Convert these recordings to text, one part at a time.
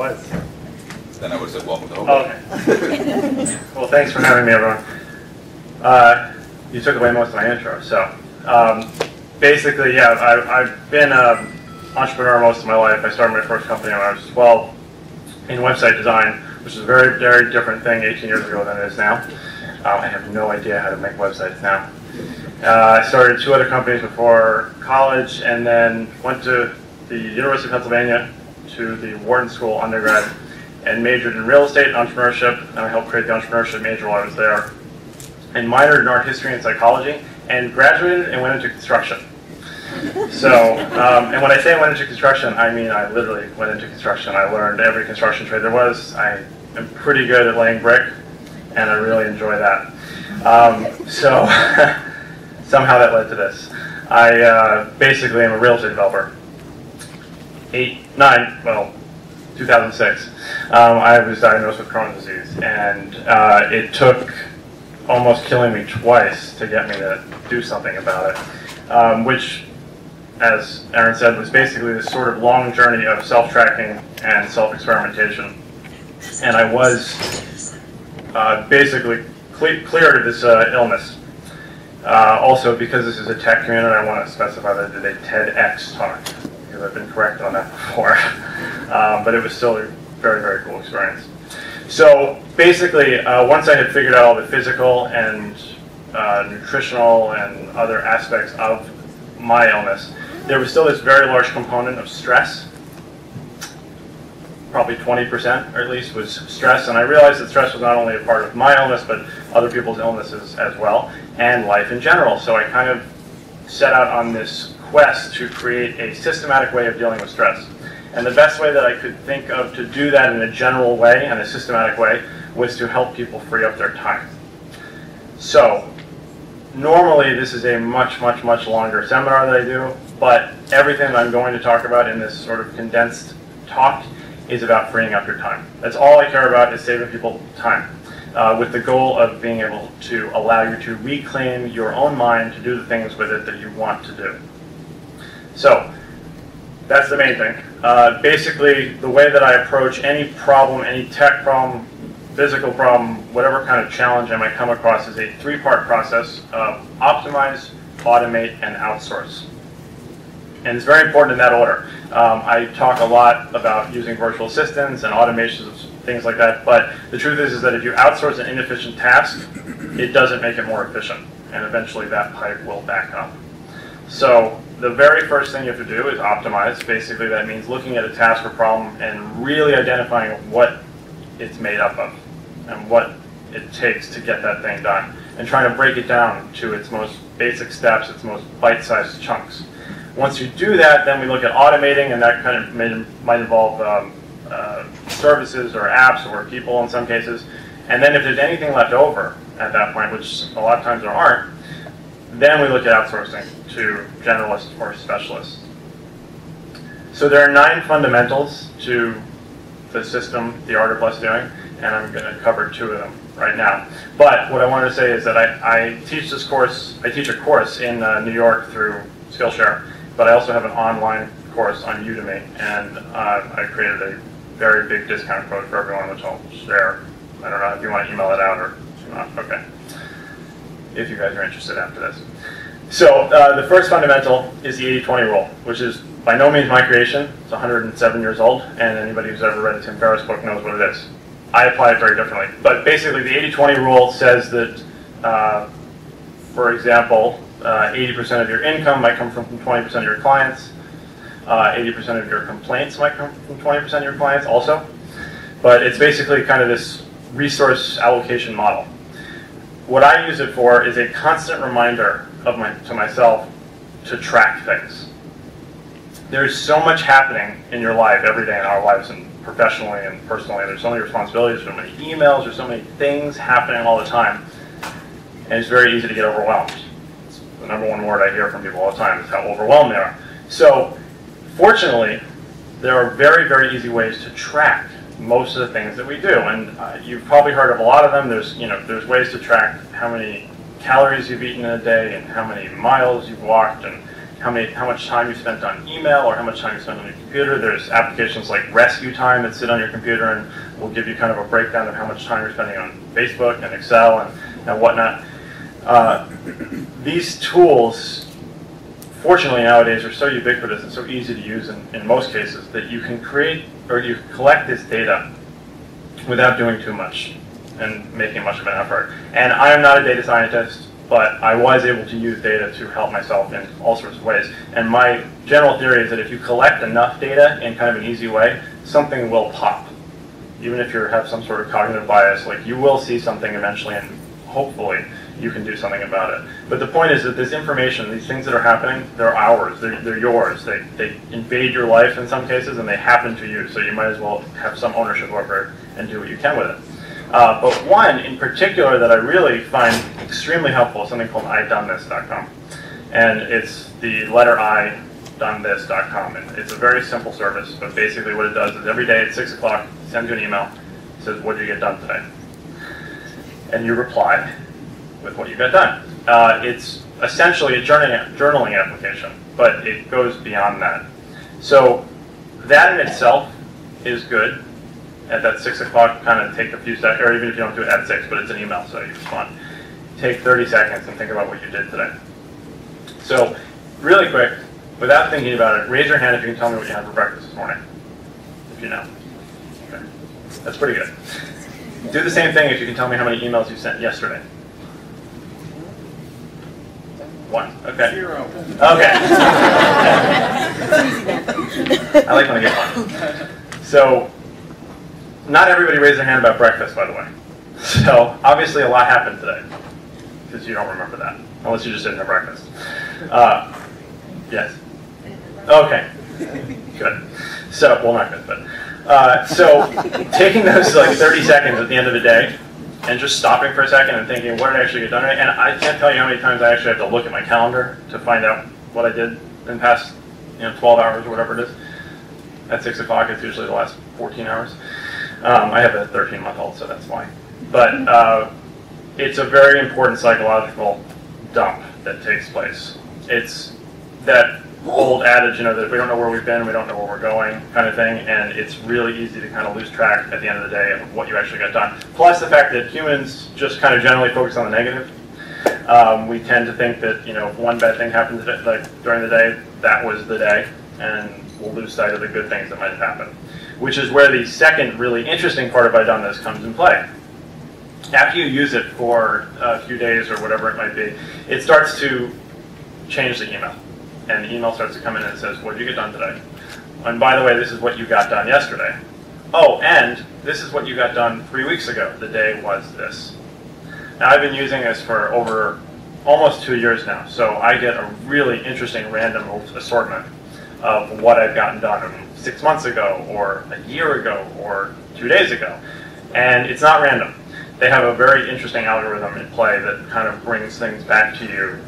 was. Then I would have said welcome to Hope. Okay. Well, thanks for having me, everyone. You took away most of my intro. So basically, yeah, I've been an entrepreneur most of my life. I started my first company when I was 12 in website design, which is a very, very different thing 18 years ago than it is now. I have no idea how to make websites now. I started 2 other companies before college, and then went to the University of Pennsylvania to the Wharton School undergrad and majored in real estate and entrepreneurship, and I helped create the entrepreneurship major while I was there, and minored in art history and psychology, and graduated and went into construction. So, and when I say I went into construction, I mean I literally went into construction. I learned every construction trade there was. I am pretty good at laying brick, and I really enjoy that. So somehow that led to this. I basically am a real estate developer. 2006. I was diagnosed with Crohn's disease, and it took almost killing me twice to get me to do something about it, which, as Aaron said, was basically this sort of long journey of self-tracking and self-experimentation. And I was basically cleared of this illness. Also, because this is a tech community, I want to specify that I did a TEDx talk, because I've been corrected on that before. But it was still a very, very cool experience. So basically, once I had figured out all the physical and nutritional and other aspects of my illness, there was still this very large component of stress. Probably 20%, or at least, was stress. And I realized that stress was not only a part of my illness, but other people's illnesses as well, and life in general. So I kind of set out on this quest to create a systematic way of dealing with stress. And the best way that I could think of to do that in a general way and a systematic way was to help people free up their time. So normally this is a much, much, much longer seminar that I do, but everything that I'm going to talk about in this sort of condensed talk is about freeing up your time. That's all I care about, is saving people time, with the goal of being able to allow you to reclaim your own mind to do the things with it that you want to do. So that's the main thing. Basically, the way that I approach any problem, any tech problem, physical problem, whatever kind of challenge I might come across, is a 3-part process of optimize, automate, and outsource. And it's very important in that order. I talk a lot about using virtual assistants and automations of things like that, but the truth is that if you outsource an inefficient task, it doesn't make it more efficient, and eventually that pipe will back up. So the very first thing you have to do is optimize. Basically, that means looking at a task or problem and really identifying what it's made up of and what it takes to get that thing done, and trying to break it down to its most basic steps, its most bite-sized chunks. Once you do that, then we look at automating, and that kind of might involve services or apps or people in some cases. And then if there's anything left over at that point, which a lot of times there aren't, then we look at outsourcing to generalists or specialists. So there are 9 fundamentals to the system, the art of less doing, and I'm going to cover 2 of them right now. But what I wanted to say is that I teach this course, I teach a course in New York through Skillshare, but I also have an online course on Udemy, and I created a very big discount code for everyone, which I'll share. I don't know if you want to email it out or not. Okay. If you guys are interested after this. So the first fundamental is the 80-20 rule, which is by no means my creation. It's 107 years old, and anybody who's ever read a Tim Ferriss book knows what it is. I apply it very differently. But basically the 80-20 rule says that, for example, 80% of your income might come from 20% of your clients. 80% of your complaints might come from 20% of your clients also. But it's basically kind of this resource allocation model. What I use it for is a constant reminder to myself to track things. There's so much happening in your life every day, in our lives, and professionally and personally. There's so many responsibilities, so many emails, there's so many things happening all the time, and it's very easy to get overwhelmed. It's the #1 word I hear from people all the time is how overwhelmed they are. So fortunately, there are very, very easy ways to track most of the things that we do, and you've probably heard of a lot of them. There's ways to track how many calories you've eaten in a day, and how many miles you've walked, and how much time you spent on email or how much time you spent on your computer. There's applications like Rescue Time that sit on your computer and will give you kind of a breakdown of how much time you're spending on Facebook and Excel and whatnot. These tools, fortunately nowadays, are so ubiquitous and so easy to use in most cases that you can create or you collect this data without doing too much and making much of an effort. And I am not a data scientist, but I was able to use data to help myself in all sorts of ways. And my general theory is that if you collect enough data in kind of an easy way, something will pop. Even if you have some sort of cognitive bias, like you will see something eventually, and hopefully you can do something about it. But the point is that this information, these things that are happening, they're ours, they're yours. They invade your life in some cases, and they happen to you, so you might as well have some ownership over it and do what you can with it. But one in particular that I really find extremely helpful is something called iDoneThis.com. And it's the letter I, donethis.com. It's a very simple service, but basically what it does is every day at 6 o'clock, it sends you an email, it says, what did you get done today? And you reply with what you got done. It's essentially a journaling application, but it goes beyond that. So that in itself is good. At that 6 o'clock, kind of take a few seconds, or even if you don't do it at 6, but it's an email, so you respond. Take 30 seconds and think about what you did today. So, really quick, without thinking about it, raise your hand if you can tell me what you had for breakfast this morning. If you know. Okay. That's pretty good. Do the same thing if you can tell me how many emails you sent yesterday. 1. Okay. 0. Okay. I like when I get 1. So, not everybody raised their hand about breakfast, by the way. So, obviously a lot happened today, because you don't remember that, unless you just didn't have breakfast. Yes? Okay. Good. So, well, not good, but. So, taking those like 30 seconds at the end of the day, and just stopping for a second and thinking, what did I actually get done today? And I can't tell you how many times I actually have to look at my calendar to find out what I did in the past 12 hours or whatever it is. At 6 o'clock, it's usually the last 14 hours. I have a 13-month-old, so that's why. But it's a very important psychological dump that takes place. It's that old adage, that if we don't know where we've been, we don't know where we're going kind of thing, and it's really easy to kind of lose track at the end of the day of what you actually got done. Plus the fact that humans just kind of generally focus on the negative. We tend to think that, if one bad thing happened during the day, that was the day, and we'll lose sight of the good things that might have happened. Which is where the second really interesting part of iDoneThis comes in play. After you use it for a few days or whatever it might be, it starts to change the email. And the email starts to come in and it says, what did you get done today? And by the way, this is what you got done yesterday. Oh, and this is what you got done 3 weeks ago. The day was this. Now, I've been using this for over almost 2 years now, so I get a really interesting random assortment of what I've gotten done 6 months ago, or a year ago, or 2 days ago. And it's not random. They have a very interesting algorithm in play that kind of brings things back to you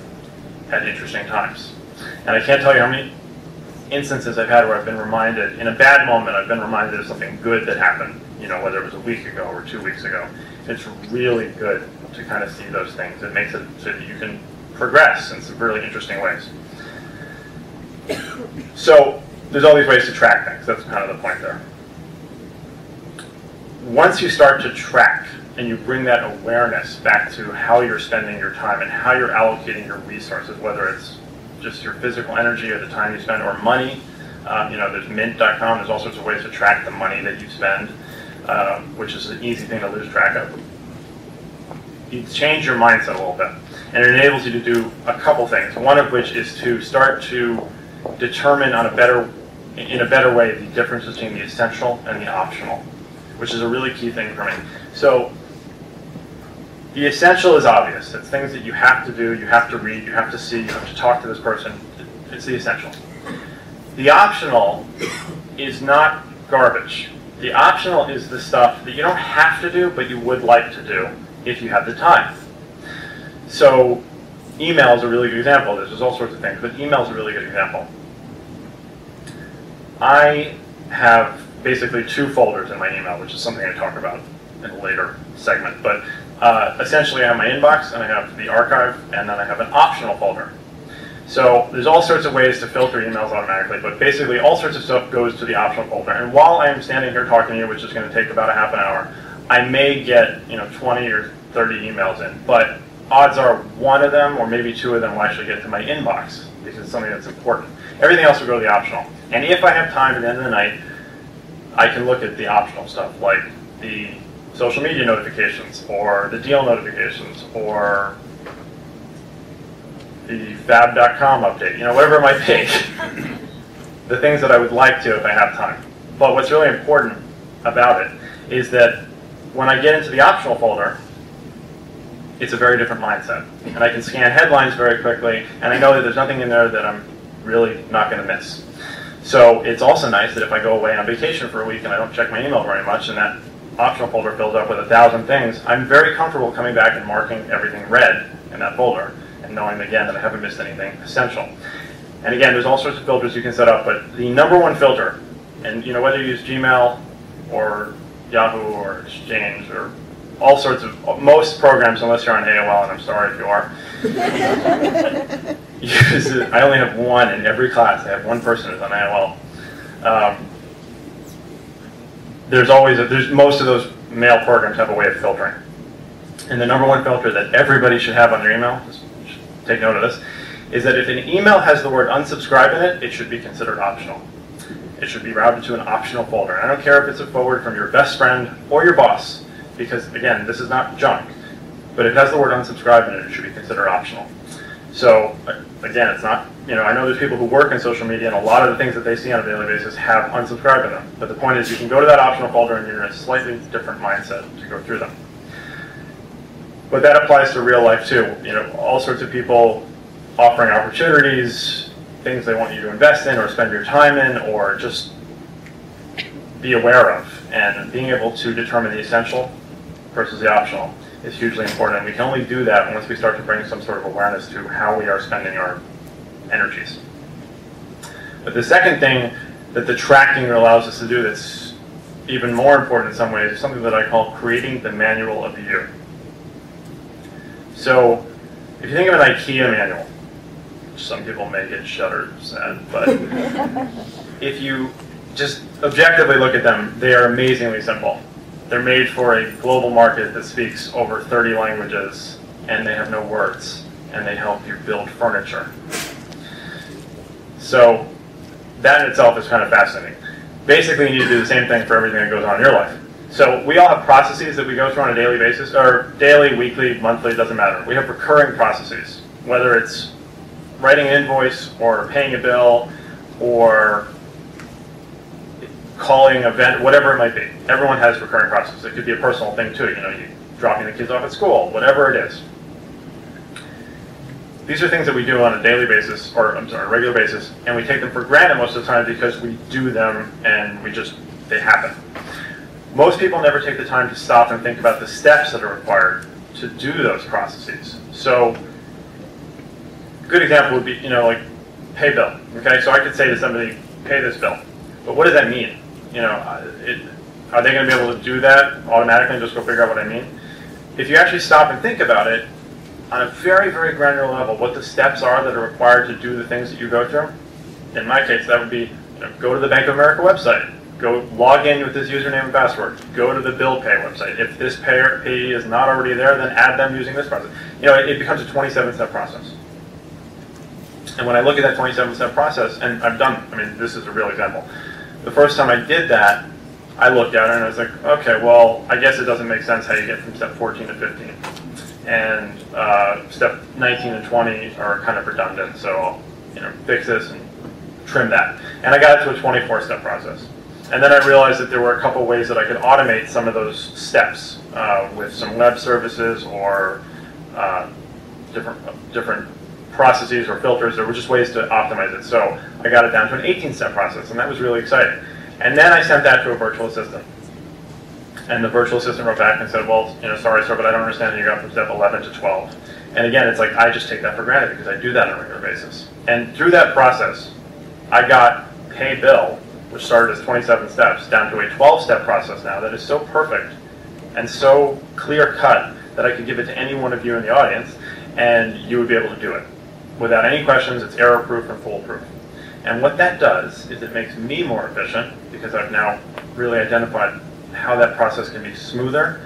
at interesting times. And I can't tell you how many instances I've had where I've been reminded, in a bad moment, I've been reminded of something good that happened, whether it was a week ago or 2 weeks ago. It's really good to kind of see those things. It makes it so that you can progress in some really interesting ways. So, there's all these ways to track things. That's kind of the point there. Once you start to track and you bring that awareness back to how you're spending your time and how you're allocating your resources, whether it's just your physical energy or the time you spend or money, there's mint.com, there's all sorts of ways to track the money that you spend, which is an easy thing to lose track of. You change your mindset a little bit, and it enables you to do a couple things, one of which is to start to determine in a better way the difference between the essential and the optional, which is a really key thing for me. So the essential is obvious. It's things that you have to do, you have to read, you have to see, you have to talk to this person. It's the essential. The optional is not garbage. The optional is the stuff that you don't have to do, but you would like to do if you have the time. So email is a really good example. There's all sorts of things, but email is a really good example. I have basically 2 folders in my email, which is something I talk about in a later segment. But essentially I have my inbox, and I have the archive, and then I have an optional folder. So there's all sorts of ways to filter emails automatically, but basically all sorts of stuff goes to the optional folder. And while I'm standing here talking to you, which is going to take about a half an hour, I may get 20 or 30 emails in, but odds are one of them or maybe two of them will actually get to my inbox because it's something that's important. Everything else will go to the optional. And if I have time at the end of the night, I can look at the optional stuff like the social media notifications or the deal notifications or the fab.com update, whatever it might be. The things that I would like to if I have time. But what's really important about it is that when I get into the optional folder, it's a very different mindset. And I can scan headlines very quickly, and I know that there's nothing in there that I'm really not going to miss. So it's also nice that if I go away on vacation for a week and I don't check my email very much, and that optional folder fills up with 1,000 things, I'm very comfortable coming back and marking everything red in that folder, and knowing again that I haven't missed anything essential. And again, there's all sorts of filters you can set up, but the number one filter, and whether you use Gmail or Yahoo or Exchange or all sorts of, most programs, unless you're on AOL, and I'm sorry if you are, use it. I only have one in every class. I have one person who's on AOL. There's most of those mail programs have a way of filtering. And the number one filter that everybody should have on their email, just take note of this, is that if an email has the word unsubscribe in it, it should be considered optional. It should be routed to an optional folder. I don't care if it's a forward from your best friend or your boss, because again, this is not junk. But if it has the word unsubscribe in it, it should be considered optional. So again, it's not, I know there's people who work in social media and a lot of the things that they see on a daily basis have unsubscribe in them. But the point is you can go to that optional folder and you're in a slightly different mindset to go through them. But that applies to real life too. All sorts of people offering opportunities, things they want you to invest in or spend your time in or just be aware of. And being able to determine the essential versus the optional is hugely important. And we can only do that once we start to bring some sort of awareness to how we are spending our energies. But the second thing that the tracking allows us to do that's even more important in some ways is something that I call creating the manual of the year. So if you think of an IKEA manual, some people may get shuddered sad, but if you just objectively look at them, they are amazingly simple. They're made for a global market that speaks over 30 languages, and they have no words, and they help you build furniture. So that in itself is kind of fascinating. Basically, you need to do the same thing for everything that goes on in your life. So we all have processes that we go through on a daily basis, or daily, weekly, monthly, it doesn't matter. We have recurring processes, whether it's writing an invoice or paying a bill or calling an event, whatever it might be. Everyone has recurring processes. It could be a personal thing too, you dropping the kids off at school, whatever it is. These are things that we do on a daily basis, or I'm sorry, a regular basis, and we take them for granted most of the time because we do them and they happen. Most people never take the time to stop and think about the steps that are required to do those processes. So, a good example would be, like pay bill. Okay, so I could say to somebody, pay this bill. But what does that mean? Are they going to be able to do that automatically and just go figure out what I mean? If you actually stop and think about it, on a very, very granular level, what the steps are that are required to do the things that you go through, in my case, that would be go to the Bank of America website, go log in with this username and password, go to the bill pay website. If this payee is not already there, then add them using this process. It becomes a 27-step process. And when I look at that 27-step process, and this is a real example. The first time I did that, I looked at it and I was like, okay, well, I guess it doesn't make sense how you get from step 14 to 15. And step 19 and 20 are kind of redundant, so I'll fix this and trim that. And I got it to a 24-step process. And then I realized that there were a couple ways that I could automate some of those steps with some web services or different processes or filters. There were just ways to optimize it. So I got it down to an 18-step process, and that was really exciting. And then I sent that to a virtual assistant. And the virtual assistant wrote back and said, well, sorry, sir, but I don't understand how you got from step 11 to 12. And again, it's like I just take that for granted because I do that on a regular basis. And through that process, I got pay bill, which started as 27 steps, down to a 12-step process now that is so perfect and so clear-cut that I could give it to any one of you in the audience, and you would be able to do it. without any questions. It's error-proof and foolproof. And what that does is it makes me more efficient because I've now really identified how that process can be smoother,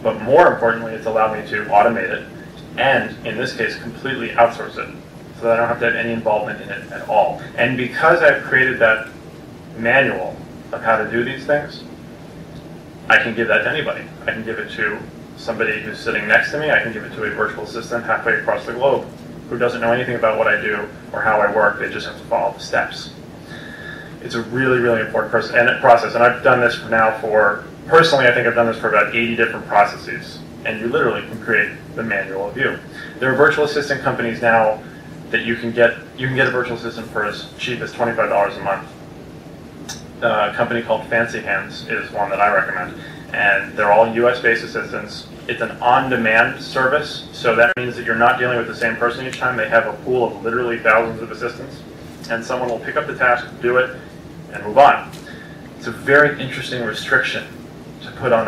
but more importantly, it's allowed me to automate it and, in this case, completely outsource it so that I don't have to have any involvement in it at all. And because I've created that manual of how to do these things, I can give that to anybody. I can give it to somebody who's sitting next to me. I can give it to a virtual assistant halfway across the globe who doesn't know anything about what I do or how I work. They just have to follow the steps. It's a really, really important process. And I've done this now for, personally, I think I've done this for about 80 different processes. And you literally can create the manual of you. There are virtual assistant companies now that you can get a virtual assistant for as cheap as $25 a month. A company called Fancy Hands is one that I recommend. And they're all US-based assistants. It's an on-demand service, so that means that you're not dealing with the same person each time. They have a pool of literally thousands of assistants, and someone will pick up the task, do it, and move on. It's a very interesting restriction to put on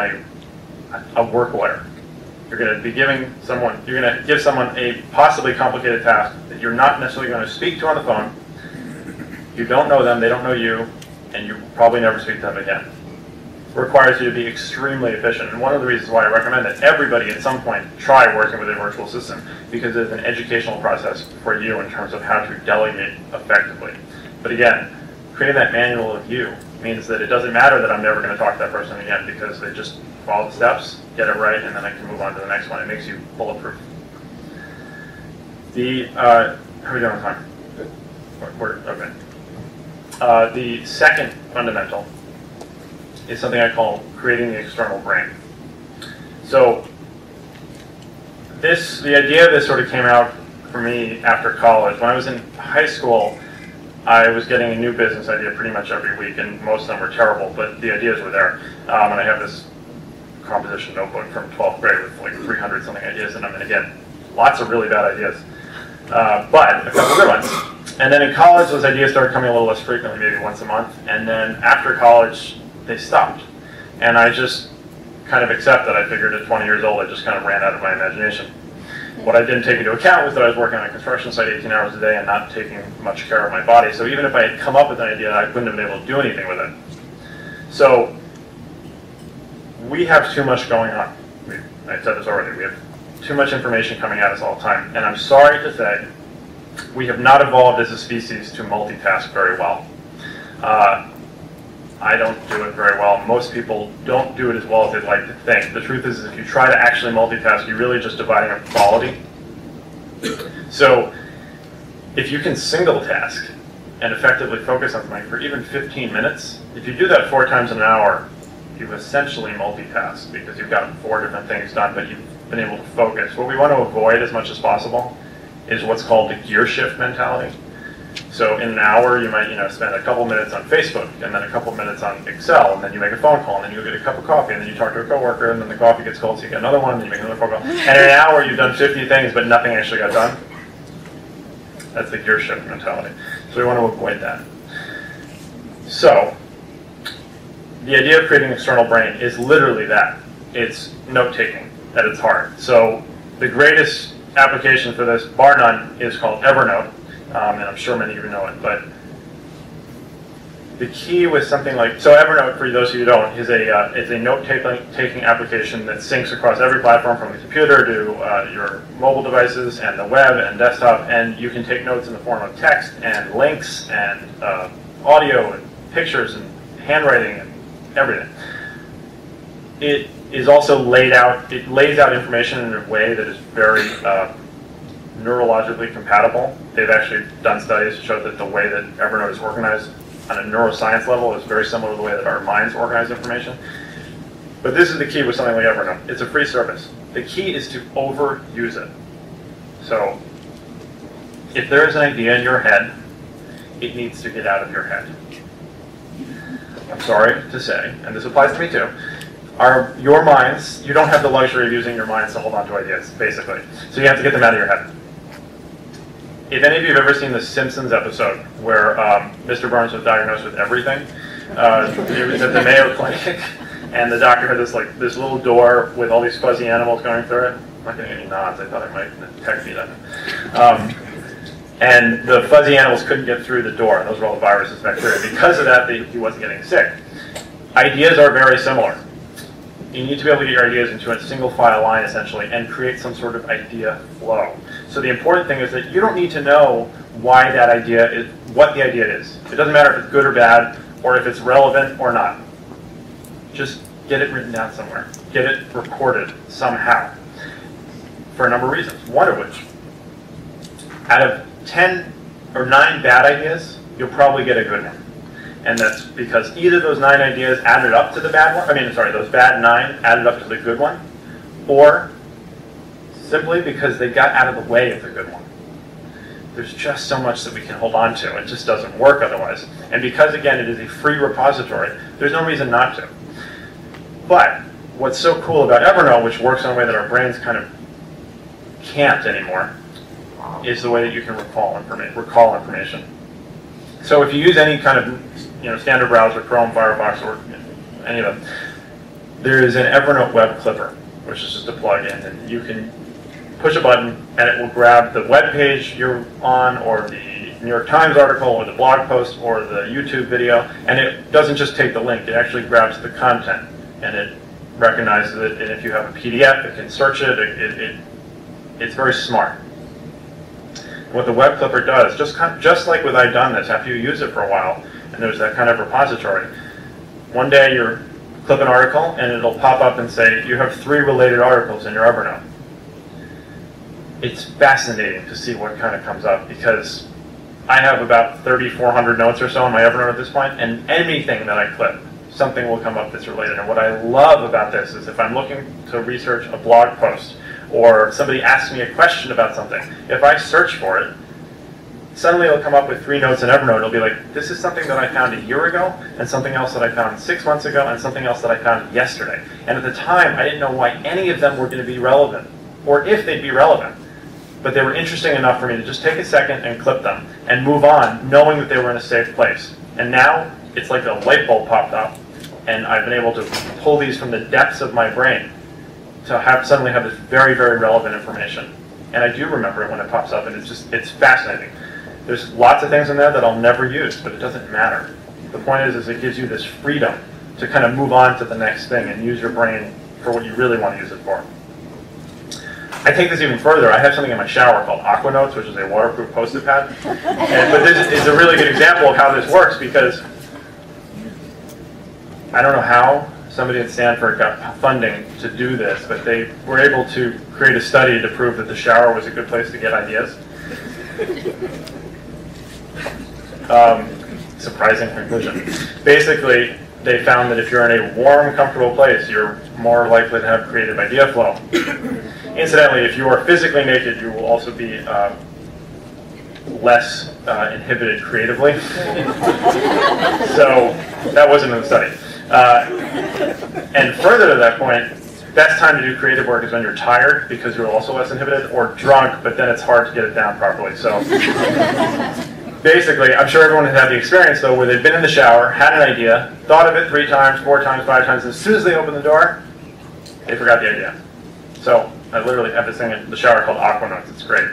a work order. You're going to give someone a possibly complicated task that you're not necessarily going to speak to on the phone. You don't know them, they don't know you, and you probably never speak to them again. Requires you to be extremely efficient. And one of the reasons why I recommend that everybody at some point try working with a virtual assistant, because it's an educational process for you in terms of how to delegate effectively. But again, creating that manual of you means that it doesn't matter that I'm never going to talk to that person again, because they just follow the steps, get it right, and then I can move on to the next one. It makes you bulletproof. How are we doing on time? Okay. The second fundamental is something I call creating the external brain. So the idea of this sort of came out for me after college. When I was in high school, I was getting a new business idea pretty much every week, and most of them were terrible, but the ideas were there. And I have this composition notebook from 12th grade with like 300 something ideas in them, and again, lots of really bad ideas, but a couple good ones. And then in college, those ideas started coming a little less frequently, maybe once a month, and then after college, they stopped. And I just kind of accepted. I figured at 20 years old, I just kind of ran out of my imagination. What I didn't take into account was that I was working on a construction site 18 hours a day and not taking much care of my body. So even if I had come up with an idea, I wouldn't have been able to do anything with it. So we have too much going on. I said this already. We have too much information coming at us all the time. And I'm sorry to say, we have not evolved as a species to multitask very well. I don't do it very well. Most people don't do it as well as they'd like to think. The truth is, if you try to actually multitask, you're really just dividing up quality. So if you can single task and effectively focus on something for even 15 minutes, if you do that 4 times in an hour, you've essentially multitasked because you've got 4 different things done, but you've been able to focus. What we want to avoid as much as possible is what's called the gear shift mentality. So in an hour, you might spend a couple minutes on Facebook, and then a couple minutes on Excel, and then you make a phone call, and then you go get a cup of coffee, and then you talk to a coworker, and then the coffee gets cold, so you get another one, and then you make another phone call. And in an hour, you've done 50 things, but nothing actually got done. That's the gear shift mentality. So we want to avoid that. So the idea of creating an external brain is literally that. It's note-taking at its heart. So the greatest application for this, bar none, is called Evernote. And I'm sure many of you know it, but the key with something like, so Evernote, for those of you who don't, is a note-taking application that syncs across every platform from the computer to your mobile devices and the web and desktop, and you can take notes in the form of text and links and audio and pictures and handwriting and everything. It is also laid out, it lays out information in a way that is very neurologically compatible. They've actually done studies to show that the way that Evernote is organized on a neuroscience level is very similar to the way that our minds organize information. But this is the key with something like Evernote. It's a free service. The key is to overuse it. So if there is an idea in your head, it needs to get out of your head. I'm sorry to say, and this applies to me too, your minds, you don't have the luxury of using your minds to hold on to ideas, basically. So you have to get them out of your head. If any of you have ever seen the Simpsons episode where Mr. Burns was diagnosed with everything, it was at the Mayo Clinic, and the doctor had this little door with all these fuzzy animals going through it. I'm not getting any nods. I thought I might detect me then. And the fuzzy animals couldn't get through the door. And those were all the viruses and bacteria. Because of that, he wasn't getting sick. Ideas are very similar. You need to be able to get your ideas into a single file line, essentially, and create some sort of idea flow. So the important thing is that you don't need to know why that idea is, what the idea is. It doesn't matter if it's good or bad, or if it's relevant or not. Just get it written down somewhere. Get it recorded somehow. For a number of reasons. One of which, out of 10 or 9 bad ideas, you'll probably get a good one. And that's because either those 9 ideas added up to the bad one, those bad 9 added up to the good one, or simply because they got out of the way of the good one. There's just so much that we can hold on to. It just doesn't work otherwise. And because, again, it is a free repository, there's no reason not to. But what's so cool about Evernote, which works in a way that our brains kind of can't anymore, is the way that you can recall information. So if you use any kind of standard browser, Chrome, Firefox, or any of them, there is an Evernote web clipper, which is just a plug-in, and you can push a button and it will grab the web page you're on, or the New York Times article, or the blog post, or the YouTube video, and it doesn't just take the link, it actually grabs the content, and it recognizes it, and if you have a PDF, it can search it, it's very smart. What the web clipper does, just like with I've Done This, after you use it for a while, and there's that kind of repository, one day you're clip an article and it'll pop up and say, you have 3 related articles in your Evernote. It's fascinating to see what kind of comes up, because I have about 3,400 notes or so in my Evernote at this point, and anything that I clip, something will come up that's related. And what I love about this is if I'm looking to research a blog post, or somebody asks me a question about something, if I search for it, suddenly it'll come up with 3 notes in Evernote. It'll be like, this is something that I found a year ago, and something else that I found 6 months ago, and something else that I found yesterday. And at the time, I didn't know why any of them were going to be relevant, or if they'd be relevant. But they were interesting enough for me to just take a second and clip them, and move on, knowing that they were in a safe place. And now, it's like a light bulb popped up, and I've been able to pull these from the depths of my brain to suddenly have this very, very relevant information. And I do remember it when it pops up, and it's fascinating. There's lots of things in there that I'll never use, but it doesn't matter. The point is it gives you this freedom to kind of move on to the next thing and use your brain for what you really want to use it for. I take this even further. I have something in my shower called Aqua Notes, which is a waterproof Post-it pad. But this is a really good example of how this works, because I don't know how somebody at Stanford got funding to do this, but they were able to create a study to prove that the shower was a good place to get ideas. Surprising conclusion. Basically, they found that if you're in a warm, comfortable place, you're more likely to have creative idea flow. Incidentally, if you are physically naked, you will also be less inhibited creatively. So that wasn't in the study. And further to that point, best time to do creative work is when you're tired, because you're also less inhibited, or drunk, but then it's hard to get it down properly. So basically, I'm sure everyone has had the experience, though, where they've been in the shower, had an idea, thought of it 3 times, 4 times, 5 times, and as soon as they open the door, they forgot the idea. So I literally have this thing in the shower called Aqua Notes. It's great.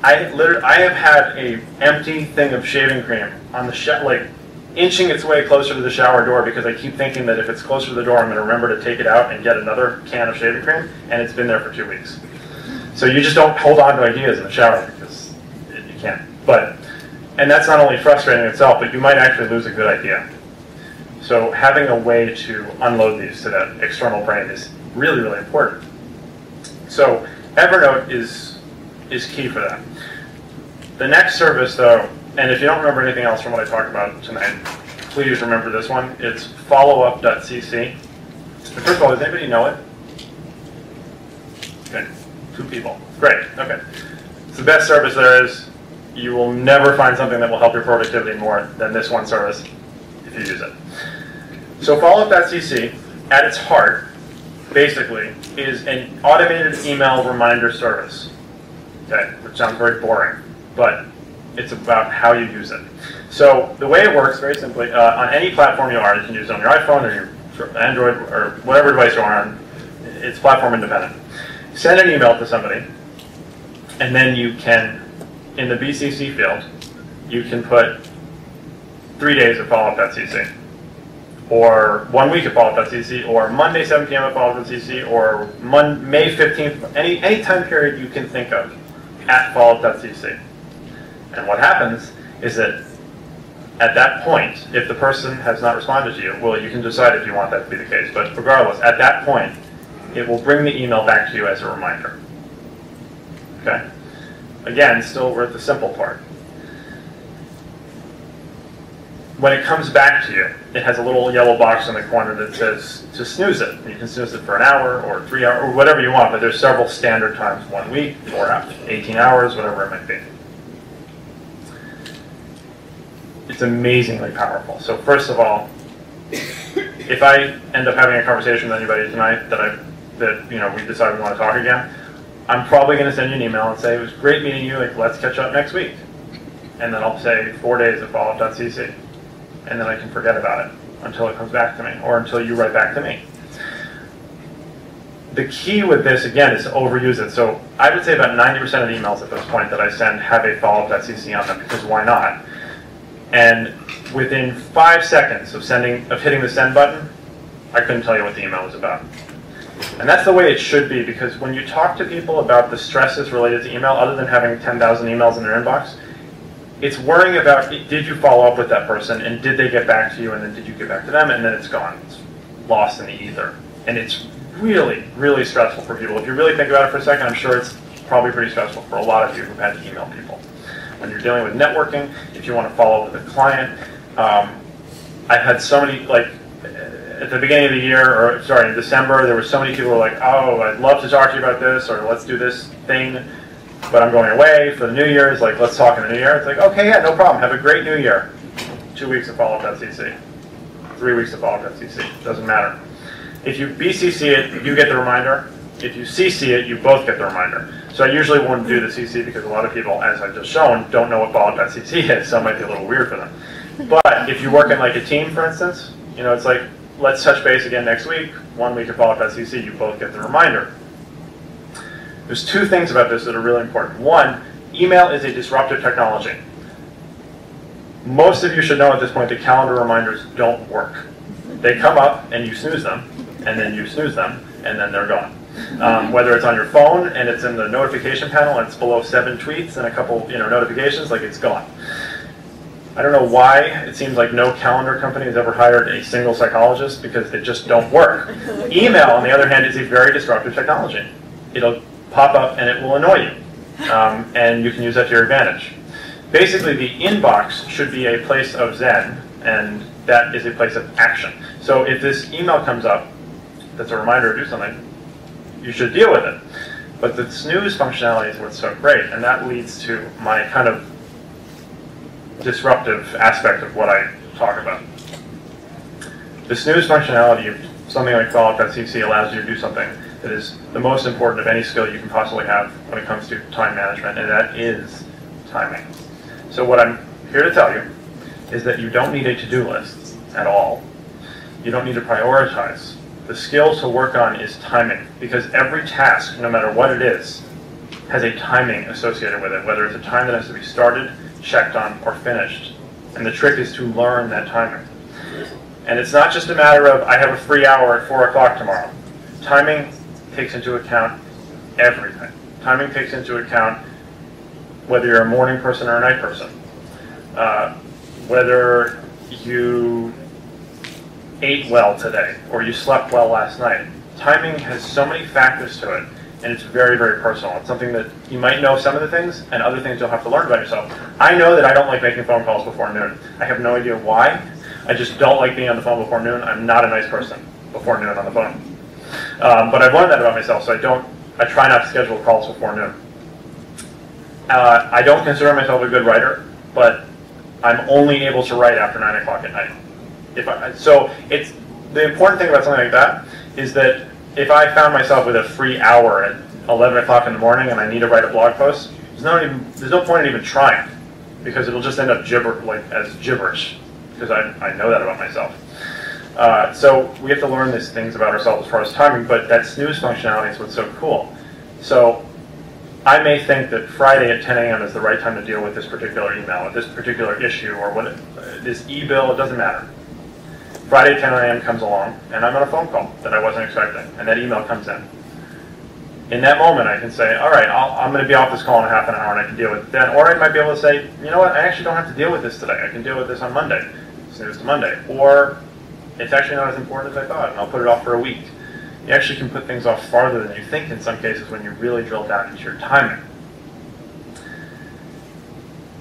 I have had a empty thing of shaving cream on the like inching its way closer to the shower door, because I keep thinking that if it's closer to the door, I'm going to remember to take it out and get another can of shaving cream, and it's been there for 2 weeks. So you just don't hold on to ideas in the shower, because you can't. And that's not only frustrating itself, but you might actually lose a good idea. So having a way to unload these to that external brain is really, really important. So Evernote is key for that. The next service, though, and if you don't remember anything else from what I talked about tonight, please remember this one. It's followup.cc. First of all, does anybody know it? Good. 2 people. Great. Okay. It's the best service there is. You will never find something that will help your productivity more than this one service if you use it. So followup.cc, at its heart, basically, is an automated email reminder service. Okay, which sounds very boring, but it's about how you use it. So the way it works, very simply, on any platform you are, you can use it on your iPhone or your Android or whatever device you're on. It's platform independent. Send an email to somebody, and then you can in the BCC field, you can put 3 days of follow-up.cc, or 1 week of follow-up.cc, or Monday 7 p.m. at follow-up.cc, or May 15th, any time period you can think of at follow-up.cc. And what happens is that at that point, if the person has not responded to you, well, you can decide if you want that to be the case, but regardless, at that point, it will bring the email back to you as a reminder. Okay? Again, still we're at the simple part. When it comes back to you, it has a little yellow box in the corner that says to snooze it. You can snooze it for an hour or 3 hours or whatever you want, but there's several standard times, 1 week, 4 hours, 18 hours, whatever it might be. It's amazingly powerful. So first of all, if I end up having a conversation with anybody tonight that we decide we want to talk again, I'm probably going to send you an email and say, it was great meeting you, like, let's catch up next week. And then I'll say 4 days of follow-up.cc. And then I can forget about it until it comes back to me, or until you write back to me. The key with this, again, is to overuse it. So I would say about 90% of the emails at this point that I send have a follow-up.cc on them, because why not? And within 5 seconds of hitting the send button, I couldn't tell you what the email was about. And that's the way it should be, because when you talk to people about the stresses related to email, other than having 10,000 emails in their inbox, it's worrying about, did you follow up with that person, and did they get back to you, and then did you get back to them, and then it's gone. It's lost in the ether. And it's really, really stressful for people. If you really think about it for a second, I'm sure it's probably pretty stressful for a lot of you who've had to email people. When you're dealing with networking, if you want to follow up with a client, I've had so many, like, at the beginning of the year, or sorry, in December, there were so many people who were like, oh, I'd love to talk to you about this, or let's do this thing, but I'm going away for the New Year's, like, let's talk in the New Year. It's like, okay, yeah, no problem, have a great New Year. 2 weeks of follow-up.cc, 3 weeks of follow-up.cc, doesn't matter. If you BCC it, you get the reminder. If you CC it, you both get the reminder. So I usually wouldn't do the CC because a lot of people, as I've just shown, don't know what follow-up.cc is, so it might be a little weird for them. But if you work in like a team, for instance, it's like, let's touch base again next week, 1 week of follow-up.cc, you both get the reminder. There's 2 things about this that are really important. One, email is a disruptive technology. Most of you should know at this point that calendar reminders don't work. They come up and you snooze them, and then you snooze them, and then they're gone. Whether it's on your phone and it's in the notification panel and it's below 7 tweets and a couple notifications, like, it's gone. I don't know why it seems like no calendar company has ever hired a single psychologist, because they just don't work. Email, on the other hand, is a very disruptive technology. It'll pop up and it will annoy you, and you can use that to your advantage. Basically, the inbox should be a place of zen, and that is a place of action. So if this email comes up that's a reminder to do something, you should deal with it. But the snooze functionality is what's so great, and that leads to my kind of disruptive aspect of what I talk about. The snooze functionality of something like follow-up.cc allows you to do something that is the most important of any skill you can possibly have when it comes to time management, and that is timing. So what I'm here to tell you is that you don't need a to-do list at all. You don't need to prioritize. The skill to work on is timing, because every task, no matter what it is, has a timing associated with it, whether it's a time that has to be started, checked on, or finished. And the trick is to learn that timing. And it's not just a matter of, I have a free hour at 4 o'clock tomorrow. Timing takes into account everything. Timing takes into account whether you're a morning person or a night person, whether you ate well today or you slept well last night. Timing has so many factors to it, and it's very, very personal. It's something that you might know some of the things, and other things you'll have to learn about yourself. I know that I don't like making phone calls before noon. I have no idea why. I just don't like being on the phone before noon. I'm not a nice person before noon on the phone. But I've learned that about myself, so I try not to schedule calls before noon. I don't consider myself a good writer, but I'm only able to write after 9 o'clock at night. So the important thing about something like that is that if I found myself with a free hour at 11 o'clock in the morning and I need to write a blog post, there's no point in even trying, because it'll just end up as gibberish, because I know that about myself. So we have to learn these things about ourselves as far as timing, but that snooze functionality is what's so cool. So I may think that Friday at 10 a.m. is the right time to deal with this particular email, or this particular issue, or this e-bill, it doesn't matter. Friday at 10 a.m. comes along, and I'm on a phone call that I wasn't expecting, and that email comes in. In that moment, I can say, all right, I'm going to be off this call in half an hour, and I can deal with it then. Or I might be able to say, you know what, I actually don't have to deal with this today. I can deal with this on Monday. Snooze to Monday. Or it's actually not as important as I thought, and I'll put it off for a week. You actually can put things off farther than you think in some cases when you really drill down into your timing.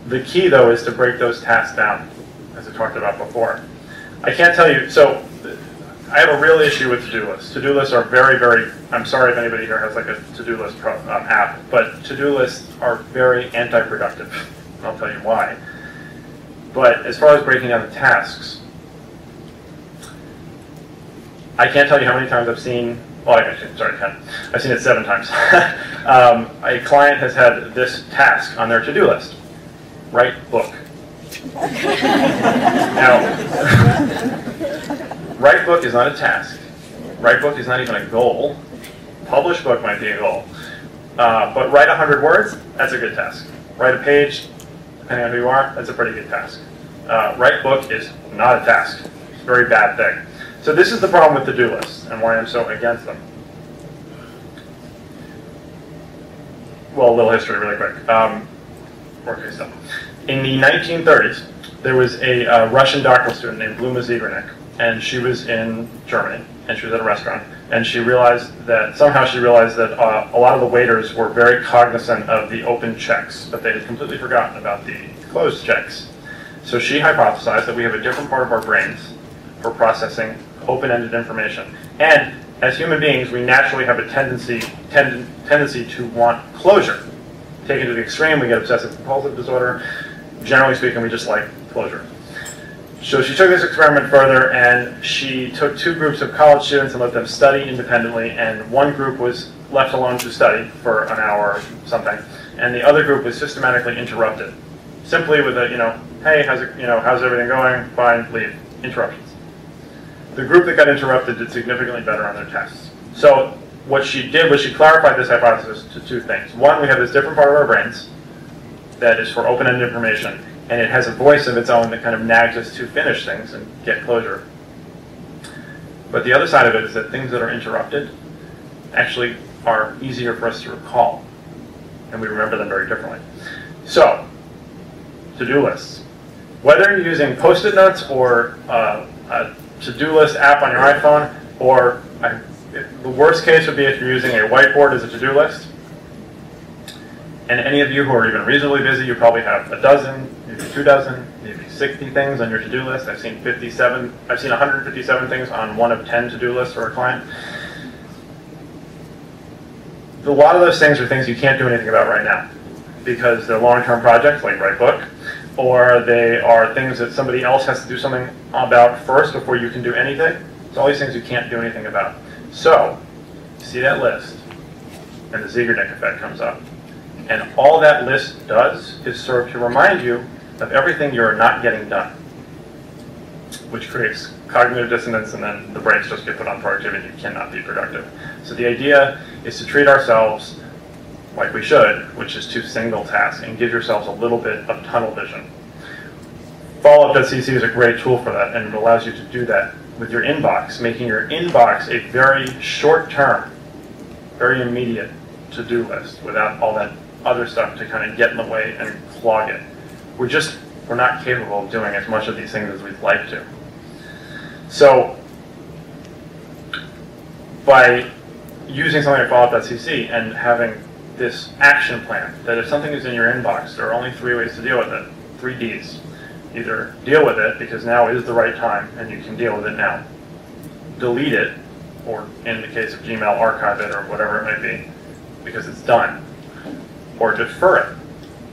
The key, though, is to break those tasks down, as I talked about before. I can't tell you, so I have a real issue with to-do lists. To-do lists are very, very, I'm sorry if anybody here has like a to-do list app, but to-do lists are very anti-productive. I'll tell you why. But as far as breaking down the tasks, I can't tell you how many times I've seen, well, I've seen it 7 times. A client has had this task on their to-do list: write book. Now, write book is not a task. Write book is not even a goal. Publish book might be a goal. But write 100 words, that's a good task. Write a page, depending on who you are, that's a pretty good task. Write book is not a task. It's a very bad thing. So this is the problem with to-do lists and why I'm so against them. Well, a little history really quick. Okay, stuff. In the 1930s, there was a Russian doctoral student named Bluma Ziegernick, and she was in Germany, and she was at a restaurant, and she realized that, somehow she realized that a lot of the waiters were very cognizant of the open checks, but they had completely forgotten about the closed checks. So she hypothesized that we have a different part of our brains for processing open-ended information. And as human beings, we naturally have a tendency to want closure. Taken to the extreme, we get obsessive-compulsive disorder. Generally speaking, we just like closure. So she took this experiment further, and she took 2 groups of college students and let them study independently, and one group was left alone to study for an hour or something, and the other group was systematically interrupted. Simply with a, hey, how's everything going? Fine, leave. Interruptions. The group that got interrupted did significantly better on their tests. So what she did was she clarified this hypothesis to 2 things. One, we have this different part of our brains that is for open-ended information, and it has a voice of its own that kind of nags us to finish things and get closure. But the other side of it is that things that are interrupted actually are easier for us to recall, and we remember them very differently. So, to-do lists. Whether you're using Post-it notes or a to-do list app on your iPhone, or the worst case would be if you're using a whiteboard as a to-do list. And any of you who are even reasonably busy, you probably have a dozen, maybe 2 dozen, maybe 60 things on your to-do list. I've seen 157 things on one of 10 to-do lists for a client. A lot of those things are things you can't do anything about right now because they're long-term projects like write book, or they are things that somebody else has to do something about first before you can do anything. It's all these things you can't do anything about. So, see that list, and the Ziegernick effect comes up. And all that list does is serve to remind you of everything you're not getting done, which creates cognitive dissonance, and then the brakes just get put on productivity and you cannot be productive. So the idea is to treat ourselves like we should, which is to single task, and give yourselves a little bit of tunnel vision. Follow-up.cc is a great tool for that, and it allows you to do that with your inbox, making your inbox a very short-term, very immediate to-do list without all that other stuff to kind of get in the way and clog it. We're not capable of doing as much of these things as we'd like to. So by using something like follow-up.cc and having this action plan, that if something is in your inbox, there are only 3 ways to deal with it, 3 Ds. Either deal with it, because now is the right time and you can deal with it now. Delete it, or in the case of Gmail, archive it, or whatever it might be, because it's done. Or defer it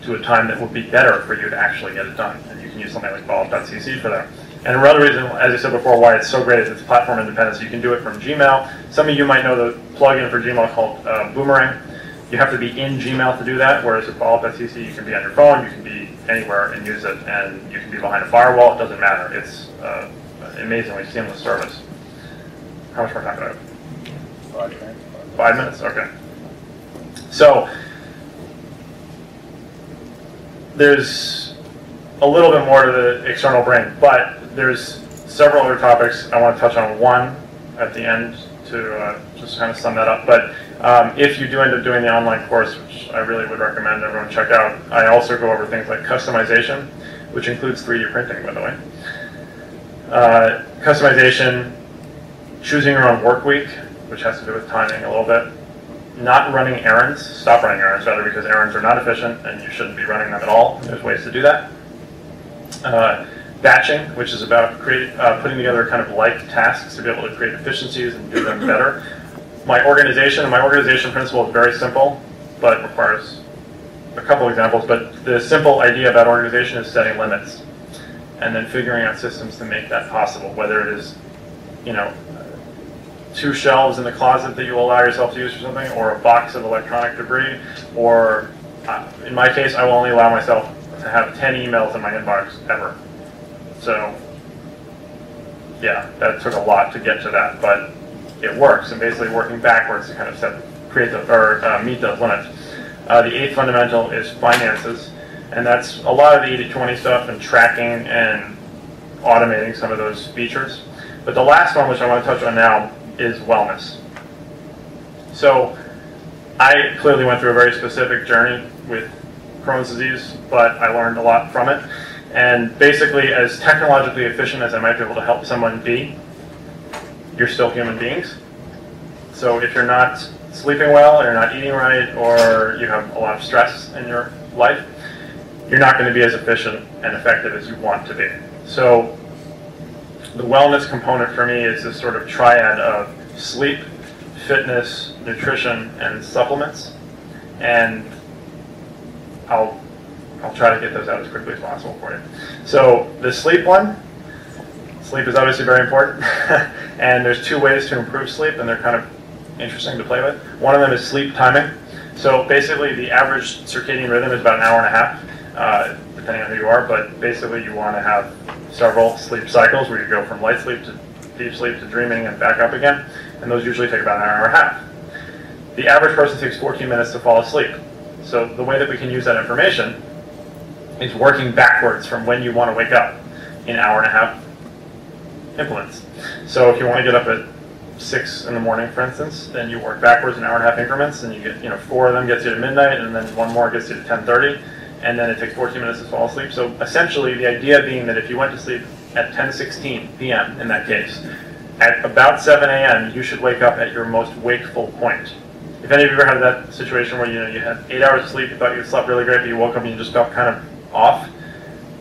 to a time that would be better for you to actually get it done. And you can use something like follow-up.cc for that. And another reason, as I said before, why it's so great is it's platform independent. So you can do it from Gmail. Some of you might know the plugin for Gmail called Boomerang. You have to be in Gmail to do that, whereas with follow-up.cc, you can be on your phone, you can be anywhere and use it, and you can be behind a firewall. It doesn't matter. It's amazingly seamless service. How much more time do I have? 5 minutes. 5 minutes? Okay. So there's a little bit more to the external brain, but there's several other topics. I want to touch on one at the end to just kind of sum that up. But if you do end up doing the online course, which I really would recommend everyone check out, I also go over things like customization, which includes 3D printing, by the way. Customization, choosing your own work week, which has to do with timing a little bit. Not running errands, stop running errands rather, because errands are not efficient and you shouldn't be running them at all. There's ways to do that. Batching, which is about putting together kind of like tasks to be able to create efficiencies and do them better. My organization principle is very simple, but requires a couple examples. But the simple idea about organization is setting limits and then figuring out systems to make that possible, whether it is, 2 shelves in the closet that you will allow yourself to use for something, or a box of electronic debris, or in my case, I will only allow myself to have 10 emails in my inbox ever. So, yeah, that took a lot to get to that, but it works. And basically, working backwards to kind of meet those limits. The 8th fundamental is finances, and that's a lot of the 80-20 stuff and tracking and automating some of those features. But the last one, which I want to touch on now, is wellness. So I clearly went through a very specific journey with Crohn's disease, but I learned a lot from it. And basically, as technologically efficient as I might be able to help someone be, you're still human beings. So if you're not sleeping well, or you're not eating right, or you have a lot of stress in your life, you're not going to be as efficient and effective as you want to be. So the wellness component for me is this sort of triad of sleep, fitness, nutrition, and supplements. And I'll try to get those out as quickly as possible for you. So the sleep one, sleep is obviously very important. And there's 2 ways to improve sleep, and they're kind of interesting to play with. One of them is sleep timing. So basically the average circadian rhythm is about an hour and a half, depending on who you are, but basically you want to have several sleep cycles where you go from light sleep to deep sleep to dreaming and back up again, and those usually take about an hour and a half. The average person takes 14 minutes to fall asleep. So the way that we can use that information is working backwards from when you want to wake up in hour and a half increments. So if you want to get up at 6 in the morning, for instance, then you work backwards in hour and a half increments, and you get 4 of them gets you to midnight, and then 1 more gets you to 10:30. And then it takes 14 minutes to fall asleep. So essentially, the idea being that if you went to sleep at 10:16 p.m. in that case, at about 7 a.m., you should wake up at your most wakeful point. If any of you ever had that situation where you had 8 hours of sleep, you thought you slept really great, but you woke up and you just felt kind of off,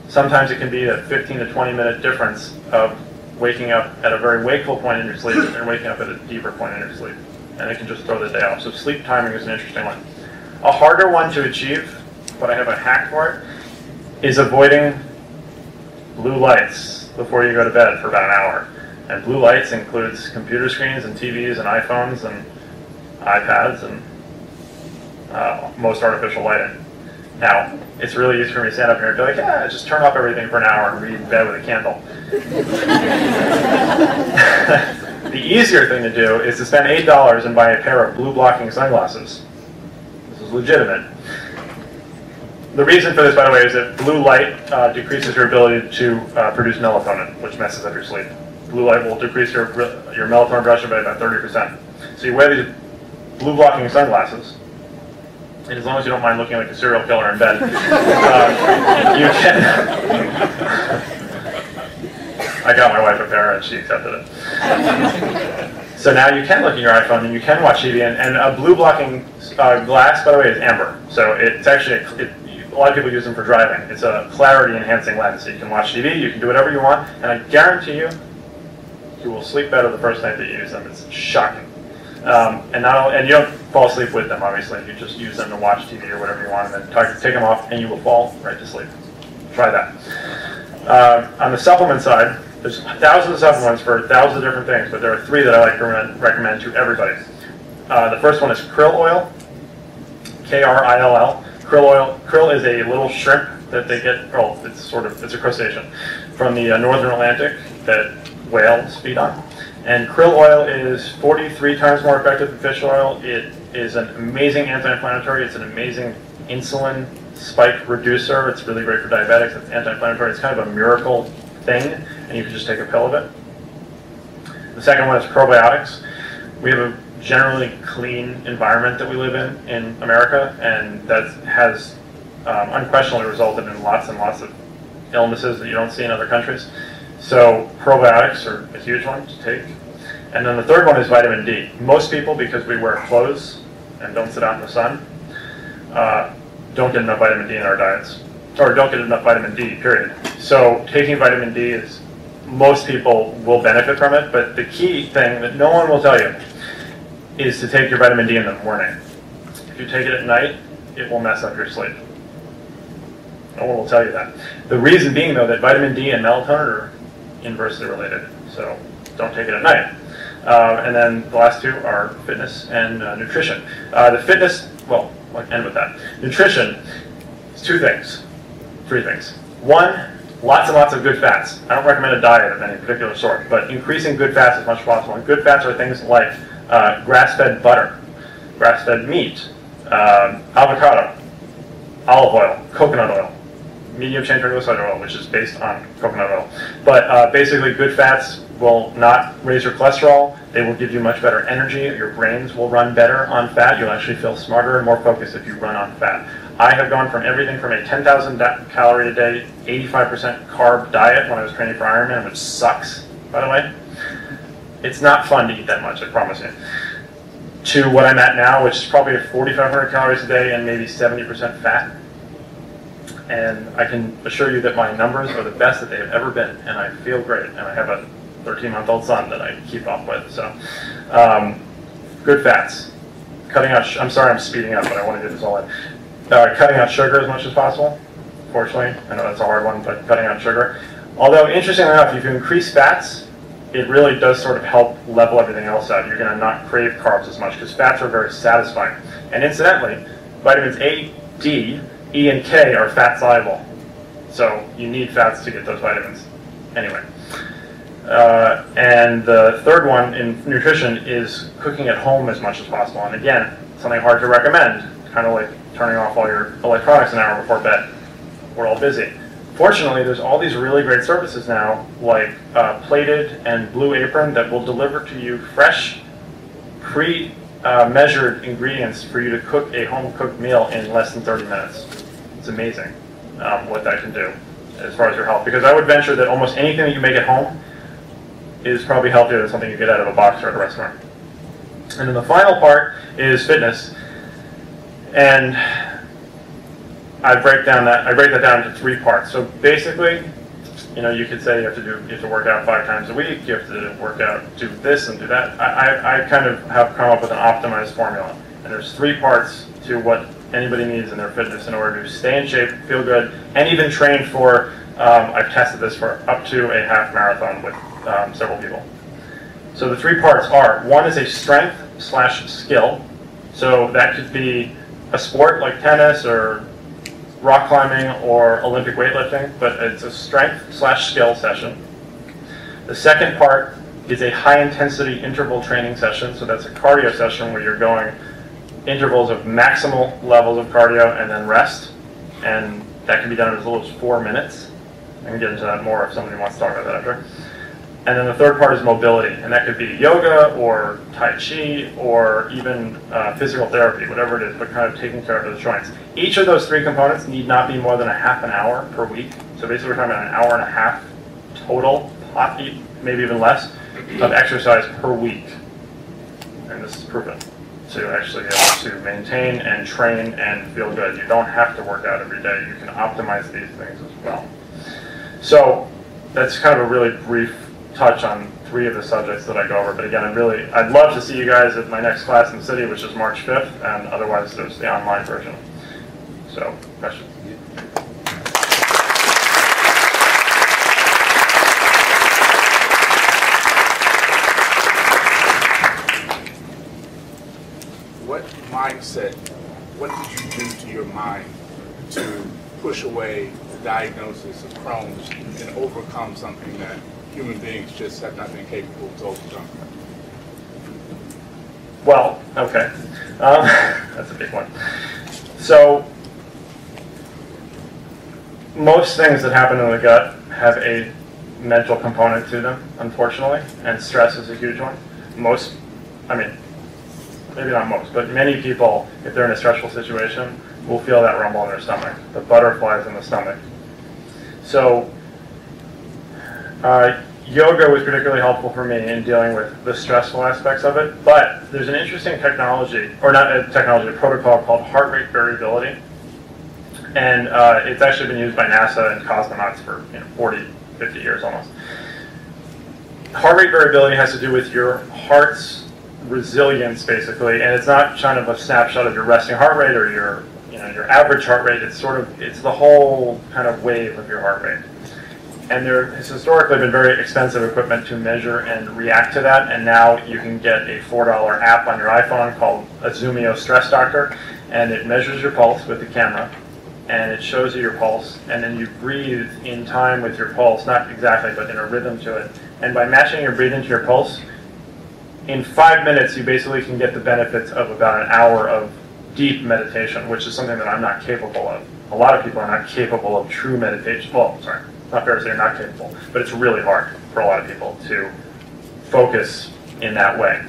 sometimes it can be a 15 to 20 minute difference of waking up at a very wakeful point in your sleep and waking up at a deeper point in your sleep. And it can just throw the day off. So sleep timing is an interesting one. A harder one to achieve, but I have a hack for it, is avoiding blue lights before you go to bed for about an hour. And blue lights includes computer screens and TVs and iPhones and iPads and most artificial lighting. Now, it's really easy for me to stand up here and be like, yeah, just turn off everything for an hour and read in bed with a candle. The easier thing to do is to spend $8 and buy a pair of blue blocking sunglasses. This is legitimate. The reason for this, by the way, is that blue light decreases your ability to produce melatonin, which messes up your sleep. Blue light will decrease your melatonin production by about 30%. So you wear these blue blocking sunglasses, and as long as you don't mind looking like a serial killer in bed, you can... I got my wife a pair and she accepted it. So now you can look at your iPhone and you can watch TV, and a blue blocking glass, by the way, is amber. So it's actually, a lot of people use them for driving. It's a clarity enhancing lens. So you can watch TV, you can do whatever you want, and I guarantee you, you will sleep better the first night that you use them. It's shocking. And you don't fall asleep with them, obviously. You just use them to watch TV or whatever you want, and then take them off, and you will fall right to sleep. Try that. On the supplement side, there's thousands of supplements for thousands of different things, but there are 3 that I like to recommend to everybody. The first one is krill oil, K-R-I-L-L. Krill oil. Krill is a little shrimp that they get, it's a crustacean, from the northern Atlantic that whales feed on. And krill oil is 43 times more effective than fish oil. It is an amazing anti-inflammatory. It's an amazing insulin spike reducer. It's really great for diabetics. It's anti-inflammatory. It's kind of a miracle thing, and you can just take a pill of it. The second one is probiotics. We have a generally clean environment that we live in America, and that has unquestionably resulted in lots and lots of illnesses that you don't see in other countries. So probiotics are a huge one to take. And then the third one is vitamin D. Most people, because we wear clothes and don't sit out in the sun, don't get enough vitamin D in our diets, or don't get enough vitamin D, period. So taking vitamin D is, most people will benefit from it, but the key thing that no one will tell you is to take your vitamin D in the morning. If you take it at night, it will mess up your sleep. No one will tell you that. The reason being, though, that vitamin D and melatonin are inversely related, so don't take it at night. And then the last two are fitness and nutrition. The fitness, well, I'll end with that. Nutrition is three things. One, lots and lots of good fats. I don't recommend a diet of any particular sort, but increasing good fats as much as possible. And good fats are things like grass-fed butter, grass-fed meat, avocado, olive oil, coconut oil, medium chain triglyceride oil, which is based on coconut oil. But basically, good fats will not raise your cholesterol. They will give you much better energy. Your brains will run better on fat. You'll actually feel smarter and more focused if you run on fat. I have gone from everything from a 10,000 calorie a day, 85% carb diet when I was training for Ironman, which sucks, by the way. It's not fun to eat that much, I promise you. To what I'm at now, which is probably 4,500 calories a day and maybe 70% fat. And I can assure you that my numbers are the best that they have ever been, and I feel great. And I have a 13-month-old son that I keep up with. So, good fats. Cutting out. I'm sorry, I'm speeding up, but I want to get this all in. Cutting out sugar as much as possible. Fortunately, I know that's a hard one, but cutting out sugar. Although, interestingly enough, if you increase fats, it really does sort of help level everything else out. You're going to not crave carbs as much because fats are very satisfying. And incidentally, vitamins A, D, E, and K are fat soluble. So you need fats to get those vitamins. Anyway. And the third one in nutrition is cooking at home as much as possible. And again, something hard to recommend, kind of like turning off all your electronics an hour before bed. We're all busy. Fortunately, there's all these really great services now, like Plated and Blue Apron, that will deliver to you fresh, pre-measured ingredients for you to cook a home-cooked meal in less than 30 minutes. It's amazing what that can do as far as your health. Because I would venture that almost anything that you make at home is probably healthier than something you get out of a box or at a restaurant. And then the final part is fitness. And I break that down into three parts. So basically, you could say you have to work out 5 times a week. You have to work out, do this and do that. I kind of have come up with an optimized formula, and there's 3 parts to what anybody needs in their fitness in order to stay in shape, feel good, and even train for. I've tested this for up to a half marathon with several people. So the 3 parts are: one is a strength/skill. So that could be a sport like tennis or rock climbing or Olympic weightlifting, but it's a strength/skill session. The second part is a high-intensity interval training session. So that's a cardio session where you're going intervals of maximal levels of cardio and then rest. And that can be done in as little as 4 minutes. I can get into that more if somebody wants to talk about that after. And then the third part is mobility, and that could be yoga or Tai Chi or even physical therapy, whatever it is, but kind of taking care of the joints. Each of those 3 components need not be more than a half an hour per week. So basically we're talking about an hour and a half total, maybe even less, of exercise per week. And this is proven to actually be able to maintain and train and feel good. You don't have to work out every day. You can optimize these things as well. So that's kind of a really brief touch on 3 of the subjects that I go over. But again, I'd love to see you guys at my next class in the city, which is March 5th, and otherwise there's the online version. So, questions? What mindset, what did you do to your mind to push away the diagnosis of Crohn's and overcome something that human beings just have not been capable to overcome? Well, okay. That's a big one. So, most things that happen in the gut have a mental component to them, unfortunately, and stress is a huge one. Most, I mean, maybe not most, but many people, if they're in a stressful situation, will feel that rumble in their stomach, the butterflies in the stomach. So, yoga was particularly helpful for me in dealing with the stressful aspects of it, but there's an interesting technology, or not a technology, a protocol called heart rate variability. And it's actually been used by NASA and cosmonauts for 40, 50 years almost. Heart rate variability has to do with your heart's resilience, basically, and it's not kind of a snapshot of your resting heart rate or your average heart rate. It's the whole kind of wave of your heart rate. And there has historically been very expensive equipment to measure and react to that, and now you can get a $4 app on your iPhone called a Zoomio Stress Doctor, and it measures your pulse with the camera, and it shows you your pulse, and then you breathe in time with your pulse, not exactly, but in a rhythm to it. And by matching your breathing to your pulse, in 5 minutes you basically can get the benefits of about an hour of deep meditation, which is something that I'm not capable of. A lot of people are not capable of true meditation. Well, sorry, not fair to say you're not capable, but it's really hard for a lot of people to focus in that way.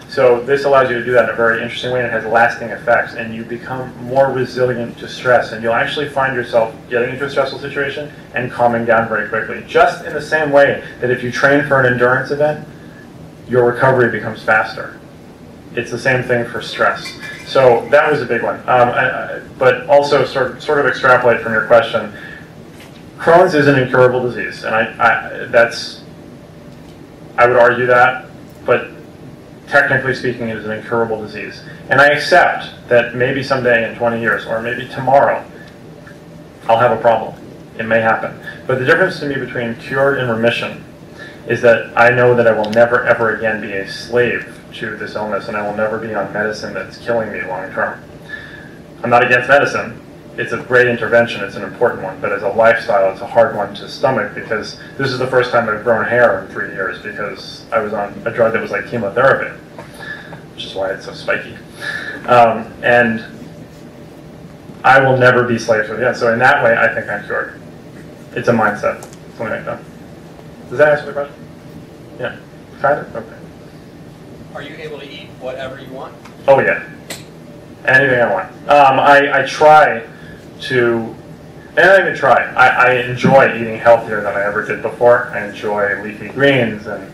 So this allows you to do that in a very interesting way, and it has lasting effects, and you become more resilient to stress, and you'll actually find yourself getting into a stressful situation and calming down very quickly. Just in the same way that if you train for an endurance event, your recovery becomes faster. It's the same thing for stress. So that was a big one. But also sort of extrapolate from your question, Crohn's is an incurable disease, and I would argue that, but technically speaking, it is an incurable disease. And I accept that maybe someday in 20 years, or maybe tomorrow, I'll have a problem. It may happen. But the difference to me between cured and remission is that I know that I will never, ever again be a slave to this illness, and I will never be on medicine that's killing me long term. I'm not against medicine. It's a great intervention. It's an important one. But as a lifestyle, it's a hard one to stomach, because this is the first time I've grown hair in 3 years because I was on a drug that was like chemotherapy, which is why it's so spiky. And I will never be slave to it again. So in that way, I think I'm cured. It's a mindset, something like that. Does that answer the question? Yeah. Kind of? Okay. Are you able to eat whatever you want? Oh yeah. Anything I want. I try to, and I don't even try. I enjoy eating healthier than I ever did before. I enjoy leafy greens, and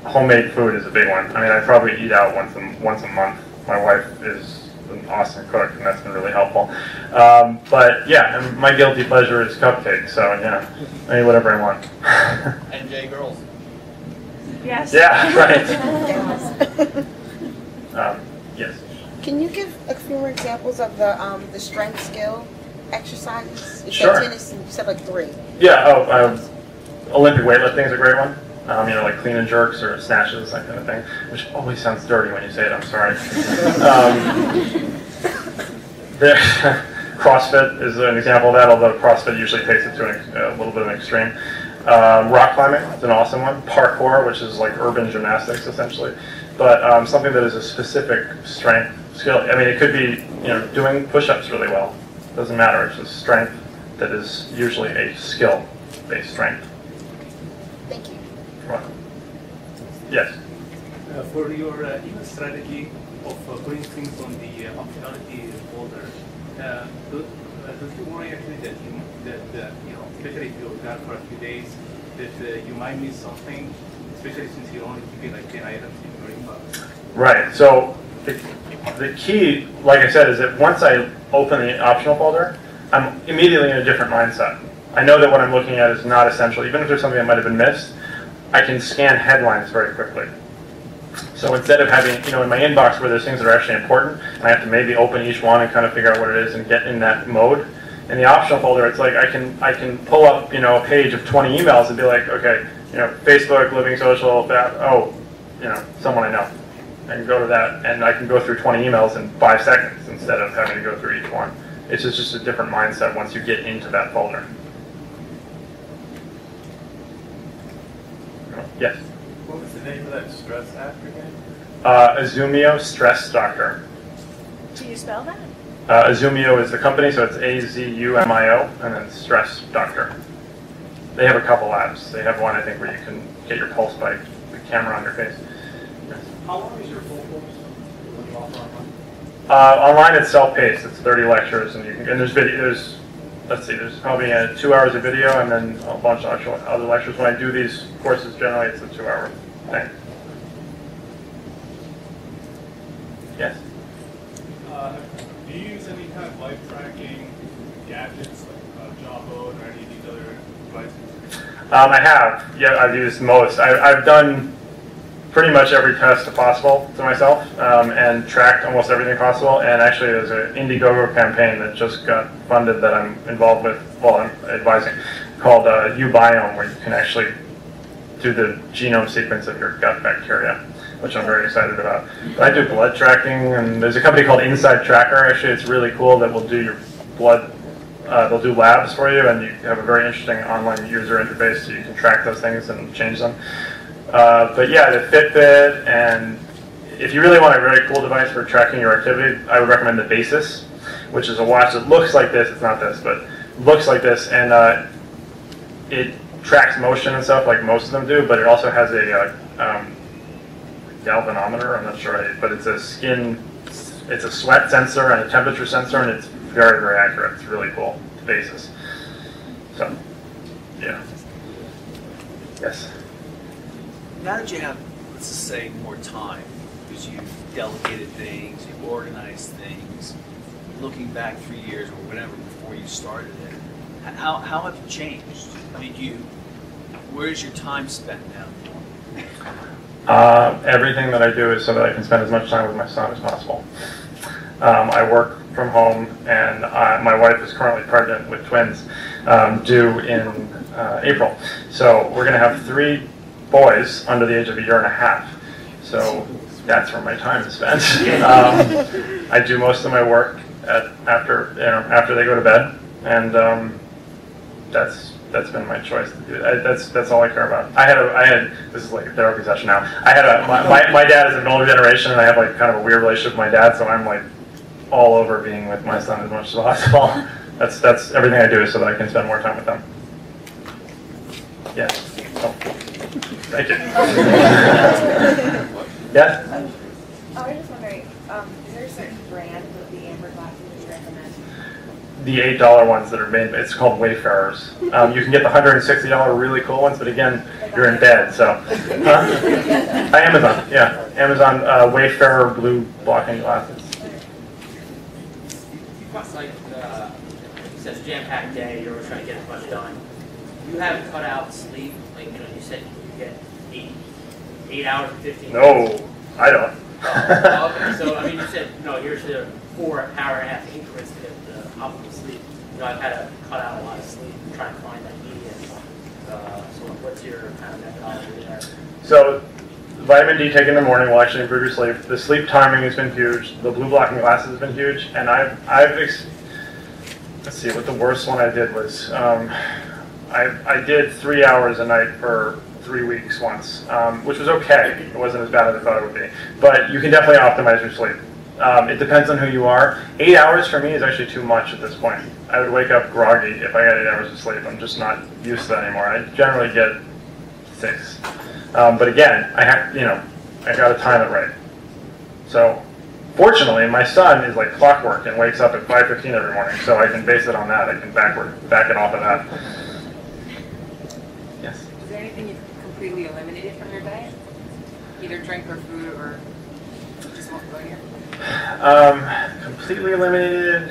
homemade food is a big one. I mean, I probably eat out once a month. My wife is an awesome cook, and that's been really helpful. But yeah, and my guilty pleasure is cupcakes. So yeah, I eat whatever I want. And J girls. Yes. Yeah, right. Yes. Can you give a few more examples of the strength skill exercises? You Sure. said tennis, and you said like 3. Yeah. Olympic weightlifting is a great one. Like clean and jerks or snatches, that kind of thing. Which always sounds dirty when you say it. I'm sorry. CrossFit is an example of that, although CrossFit usually takes it to a little bit of an extreme. Rock climbing is an awesome one. Parkour, which is like urban gymnastics essentially, but something that is a specific strength skill. I mean, it could be doing push-ups really well. Doesn't matter. It's just strength that is usually a skill-based strength. Thank you. You're welcome. Yes. For your email strategy of putting things on the optionality folder, don't you worry actually that especially if you're gone for a few days, that you might miss something, especially since you're only keeping like 10 items in your inbox? Right. So the key, like I said, is that once I open the optional folder, I'm immediately in a different mindset. I know that what I'm looking at is not essential. Even if there's something that might have been missed, I can scan headlines very quickly. So instead of having, in my inbox where there's things that are actually important, and I have to maybe open each one and kind of figure out what it is and get in that mode, in the optional folder, it's like I can pull up, a page of 20 emails and be like, okay, Facebook, Living Social, someone I know. I can go to that, and I can go through 20 emails in 5 seconds instead of having to go through each one. It's just a different mindset once you get into that folder. Yes? What was the name of that stress app again? Zoomio Stress Doctor. Do you spell that? Azumio is the company, so it's Azumio, and then Stress Doctor. They have a couple apps. They have one, I think, where you can get your pulse by the camera on your face. Yes. How long is your full course? When you offer online? Online, it's self-paced. It's 30 lectures, and there's video. Let's see, there's probably 2 hours of video, and then a bunch of actual other lectures. When I do these courses, generally, it's a 2-hour thing. Yes. Do you use any kind of life tracking gadgets like Jawbone or any of these other devices? I have. Yeah, I've used most. I've done pretty much every test possible to myself and tracked almost everything possible. And actually, there's an Indiegogo campaign that just got funded that I'm involved with, well, I'm advising, called Ubiome, where you can actually do the genome sequence of your gut bacteria, which I'm very excited about. But I do blood tracking, and there's a company called Inside Tracker. Actually, it's really cool that will do your blood. They'll do labs for you, and you have a very interesting online user interface, so you can track those things and change them. But yeah, the Fitbit, and if you really want a very cool device for tracking your activity, I would recommend the Basis, which is a watch that looks like this. It's not this, but looks like this, and it tracks motion and stuff like most of them do, but it also has a galvanometer, I'm not sure, but it's a sweat sensor and a temperature sensor, and it's very, very accurate. It's really cool, the Basis. So, yeah. Yes? Now that you have, let's just say, more time, because you've delegated things, you've organized things, looking back 3 years or whatever before you started it, how have you changed? I mean, where's your time spent now? Everything that I do is so that I can spend as much time with my son as possible. I work from home, and my wife is currently pregnant with twins, due in April. So we're going to have 3 boys under the age of 1.5 years. So that's where my time is spent. I do most of my work after they go to bed, and that's been my choice to do. That's all I care about. I had this is like a therapy session now. My dad is an older generation, and I have like kind of a weird relationship with my dad, so I'm like all over being with my son as much as possible. That's everything I do is so that I can spend more time with them. Yes. Oh. Thank you. Yes? I was just wondering, is there a certain brand of the amber glasses that you recommend? The $8 ones that are made, it's called Wayfarers. You can get the $160 really cool ones, but again, you're in bed, so. Amazon, yeah. Amazon Wayfarer blue blocking glasses. It's like, you said it's a jam-packed day, you're always trying to get as much done. You haven't cut out sleep, like, you said you get 8 hours and 15 minutes. No, I don't. Okay, so, I mean, you said, here's the 4-hour-and-a-half increments to get the optimal sleep. I've had to cut out a lot of sleep and try to find that median. So what's your kind of methodology there? So vitamin D taken in the morning will actually improve your sleep. The sleep timing has been huge. The blue blocking glasses has been huge. And let's see, what the worst one I did was, I did 3 hours a night for 3 weeks once, which was okay. It wasn't as bad as I thought it would be. But you can definitely optimize your sleep. It depends on who you are. 8 hours for me is actually too much at this point. I would wake up groggy if I got 8 hours of sleep. I'm just not used to that anymore. I generally get 6. But again, I got to time it right. So fortunately, my son is like clockwork and wakes up at 5:15 every morning, so I can base it on that. I can back it off of that. Yes? Is there anything you've completely eliminated from your diet? Either drink or food, or just won't go here? Completely eliminated.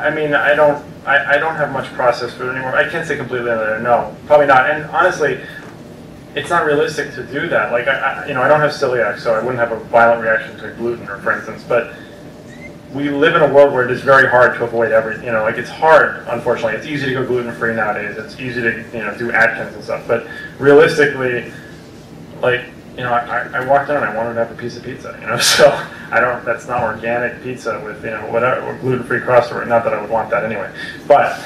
I mean, I don't have much processed food anymore. I can't say completely eliminated. No, probably not. And honestly, it's not realistic to do that. Like I don't have celiac, so I wouldn't have a violent reaction to gluten, or for instance. But we live in a world where it is very hard to avoid like it's hard, unfortunately. It's easy to go gluten-free nowadays. It's easy to do Atkins and stuff. But realistically, like, I walked in and I wanted to have a piece of pizza, so that's not organic pizza with, whatever, gluten-free crust, or not that I would want that anyway. But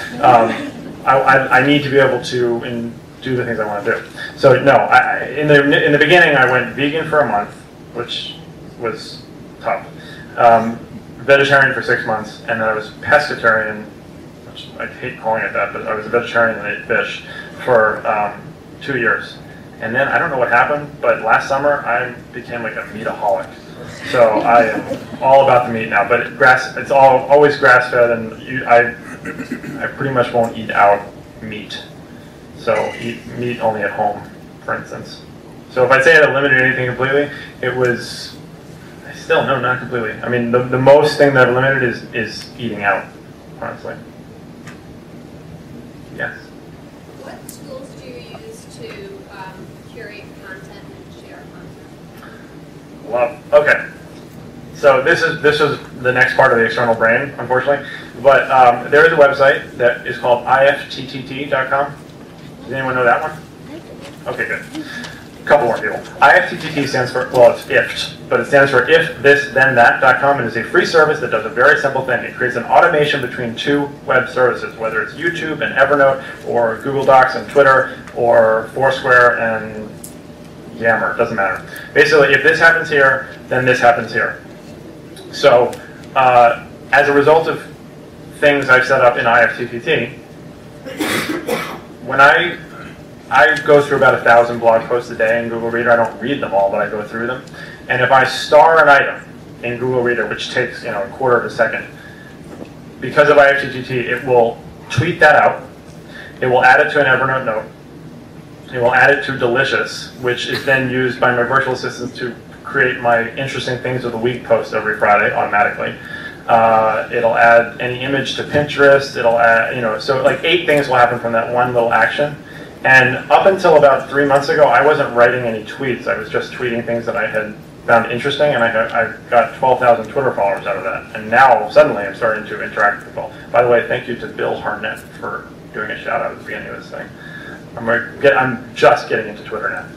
I need to be able to do the things I want to do. So no, in the beginning I went vegan for a month, which was tough. vegetarian for 6 months, and then I was pescatarian, which I hate calling it that, but I was a vegetarian and ate fish for 2 years. And then I don't know what happened, but last summer I became like a meataholic. So I am all about the meat now, but it's always grass-fed, and I pretty much won't eat out meat. So eat meat only at home, for instance. So if I'd say I eliminated anything completely, it was, still, no, not completely. I mean, the most thing that I've eliminated is eating out, honestly. Yes? What tools do you use to curate content and share content? Okay. So this is the next part of the external brain, unfortunately. But there is a website that is called ifttt.com. Does anyone know that one? Okay, good. A couple more people. IFTTT stands for, well, it's IFT, but it stands for if this then that.com, and is a free service that does a very simple thing. It creates an automation between two web services, whether it's YouTube and Evernote, or Google Docs and Twitter, or Foursquare and Yammer, it doesn't matter. Basically, if this happens here, then this happens here. So, as a result of things I've set up in IFTTT, when I go through about 1,000 blog posts a day in Google Reader. I don't read them all, but I go through them. And if I star an item in Google Reader, which takes a quarter of a second, because of IFTTT, it will tweet that out. It will add it to an Evernote note. It will add it to Delicious, which is then used by my virtual assistants to create my interesting things of the week post every Friday automatically. It'll add any image to Pinterest. It'll add, so like 8 things will happen from that one little action. And up until about 3 months ago, I wasn't writing any tweets. I was just tweeting things that I had found interesting, and I got 12,000 Twitter followers out of that. And now, suddenly, I'm starting to interact with people. By the way, thank you to Bill Harnett for doing a shout-out at the beginning of this thing. I'm just getting into Twitter now.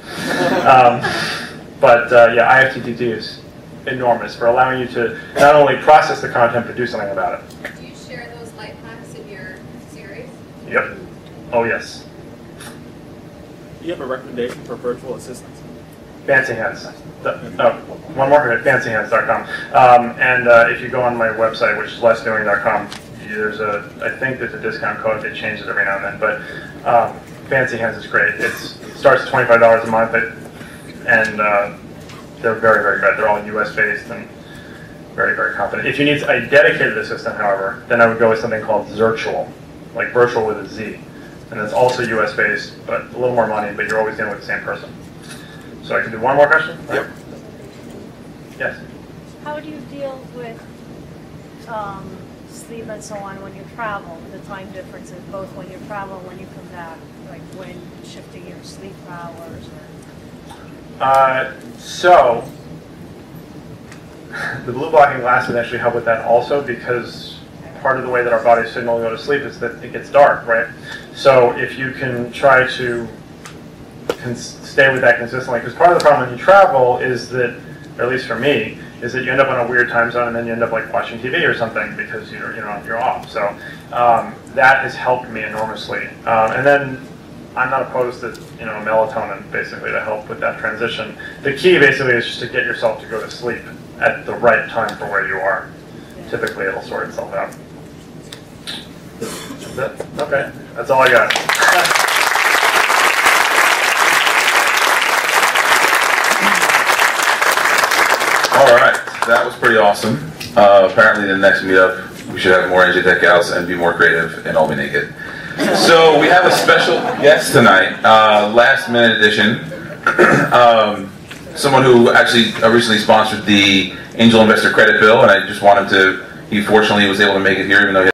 Yeah, IFTTT is enormous for allowing you to not only process the content, but do something about it. Do you share those life hacks in your series? Yep. Oh, yes. Do you have a recommendation for virtual assistants? Fancy Hands. One more, fancyhands.com. If you go on my website, which is lessdoing.com, I think there's a discount code. They change it every now and then, but Fancy Hands is great. It starts at $25 a month, and they're very, very good. They're all US based and very, very competent. If you need a dedicated assistant, however, then I would go with something called Zirtual, like virtual with a Z. And it's also US based, but a little more money, but you're always dealing with the same person. So I can do one more question? Yep. Yes? How do you deal with sleep and so on when you travel, the time differences, both when you travel and when you come back, like when shifting your sleep hours? So, the blue blocking glasses actually help with that also, because part of the way that our bodies signal to go to sleep is that it gets dark, right? So if you can try to stay with that consistently, because part of the problem when you travel is that, or at least for me, is that you end up on a weird time zone and then you end up like watching TV or something because you're off. So that has helped me enormously. And then I'm not opposed to melatonin basically to help with that transition. The key basically is just to get yourself to go to sleep at the right time for where you are. Typically it'll sort itself out. That's it? Okay, that's all I got. All right, that was pretty awesome. Apparently the next meetup, we should have more energy tech outs and be more creative and all be naked. So we have a special guest tonight, last minute edition. Someone who actually recently sponsored the Angel Investor Credit Bill, and I just wanted to, he fortunately was able to make it here even though he